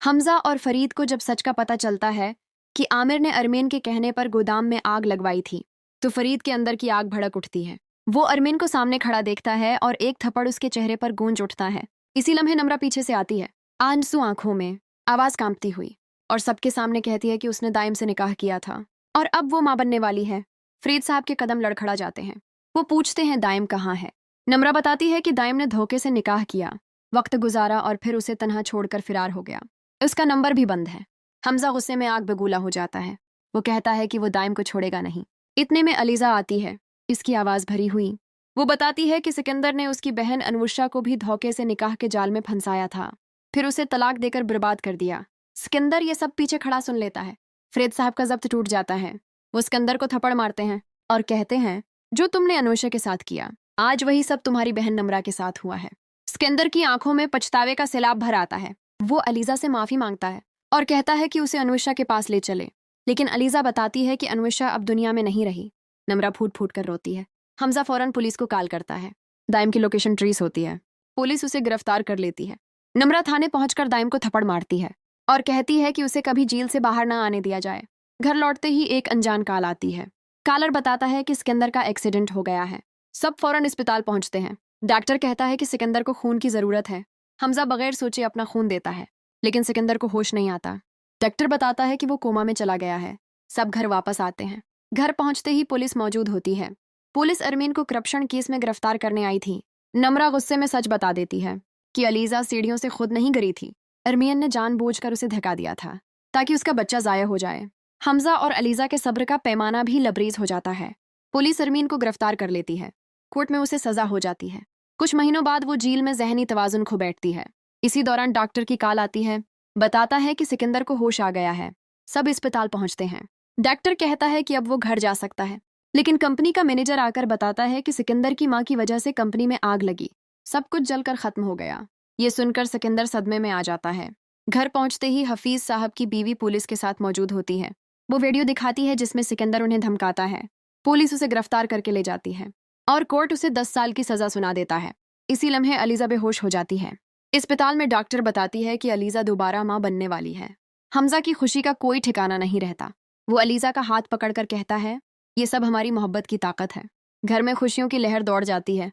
हमजा और फरीद को जब सच का पता चलता है कि आमिर ने अरमीन के कहने पर गोदाम में आग लगवाई थी, तो फरीद के अंदर की आग भड़क उठती है। वो अरमीन को सामने खड़ा देखता है और एक थप्पड़ उसके चेहरे पर गूंज उठता है। इसी लम्हे नम्रा पीछे से आती है, आंसू आंखों में, आवाज कांपती हुई, और सबके सामने कहती है कि उसने दाइम से निकाह किया था और अब वो मां बनने वाली है। फरीद साहब के कदम लड़खड़ा जाते हैं। वो पूछते हैं दाइम कहाँ है। नम्रा बताती है कि दाइम ने धोखे से निकाह किया, वक्त गुजारा और फिर उसे तन्हा छोड़कर फिरार हो गया। उसका नंबर भी बंद है। हमजा गुस्से में आग बगूला हो जाता है। वो कहता है कि वो दाइम को छोड़ेगा नहीं। इतने में अलीजा आती है, इसकी आवाज भरी हुई। वो बताती है कि सिकंदर ने उसकी बहन अनुषा को भी धोखे से निकाह के जाल में फंसाया था, फिर उसे तलाक देकर बर्बाद कर दिया। सिकंदर ये सब पीछे खड़ा सुन लेता है। फरीद साहब का जब्त टूट जाता है। वो सिकंदर को थप्पड़ मारते हैं और कहते हैं, जो तुमने अनुषा के साथ किया, आज वही सब तुम्हारी बहन नम्रा के साथ हुआ है। सिकंदर की आंखों में पछतावे का सैलाब भर आता है। वो अलीजा से माफी मांगता है और कहता है कि उसे अनुषा के पास ले चले, लेकिन अलीजा बताती है कि अनुषा अब दुनिया में नहीं रही। नम्रा फूट फूट कर रोती है। हमजा फौरन पुलिस को कॉल करता है। दाइम की लोकेशन ट्रेस होती है। पुलिस उसे गिरफ्तार कर लेती है। नम्रा थाने पहुंचकर दाइम को थप्पड़ मारती है और कहती है कि उसे कभी जेल से बाहर ना आने दिया जाए। घर लौटते ही एक अनजान कॉल आती है। कॉलर बताता है कि सिकंदर का एक्सीडेंट हो गया है। सब फौरन अस्पताल पहुंचते हैं। डॉक्टर कहता है कि सिकंदर को खून की जरूरत है। हमजा बगैर सोचे अपना खून देता है, लेकिन सिकंदर को होश नहीं आता। डॉक्टर बताता है कि वो कोमा में चला गया है। सब घर वापस आते हैं। घर पहुंचते ही पुलिस मौजूद होती है। पुलिस अरमीन को करप्शन केस में गिरफ्तार करने आई थी। नम्रा गुस्से में सच बता देती है कि अलीजा सीढ़ियों से खुद नहीं गिरी थी। अरमीन ने जानबूझकर उसे धक्का दिया था ताकि उसका बच्चा जाया हो जाए। हमजा और अलीजा के सब्र का पैमाना भी लबरेज हो जाता है। पुलिस अरमीन को गिरफ्तार कर लेती है। कोर्ट में उसे सजा हो जाती है। कुछ महीनों बाद वो जेल में जहनी तवाजुन खो बैठती है। इसी दौरान डॉक्टर की कॉल आती है। बताता है कि सिकंदर को होश आ गया है। सब अस्पताल पहुंचते हैं। डॉक्टर कहता है कि अब वो घर जा सकता है, लेकिन कंपनी का मैनेजर आकर बताता है कि सिकंदर की मां की वजह से कंपनी में आग लगी, सब कुछ जलकर खत्म हो गया। ये सुनकर सिकंदर सदमे में आ जाता है। घर पहुंचते ही हफीज साहब की बीवी पुलिस के साथ मौजूद होती है। वो वीडियो दिखाती है जिसमें सिकंदर उन्हें धमकाता है। पुलिस उसे गिरफ्तार करके ले जाती है और कोर्ट उसे 10 साल की सजा सुना देता है। इसी लम्हे अलीजा बेहोश हो जाती है। अस्पताल में डॉक्टर बताती है कि अलीजा दोबारा मां बनने वाली है। हमजा की खुशी का कोई ठिकाना नहीं रहता। वो अलीजा का हाथ पकड़कर कहता है, ये सब हमारी मोहब्बत की ताकत है। घर में खुशियों की लहर दौड़ जाती है।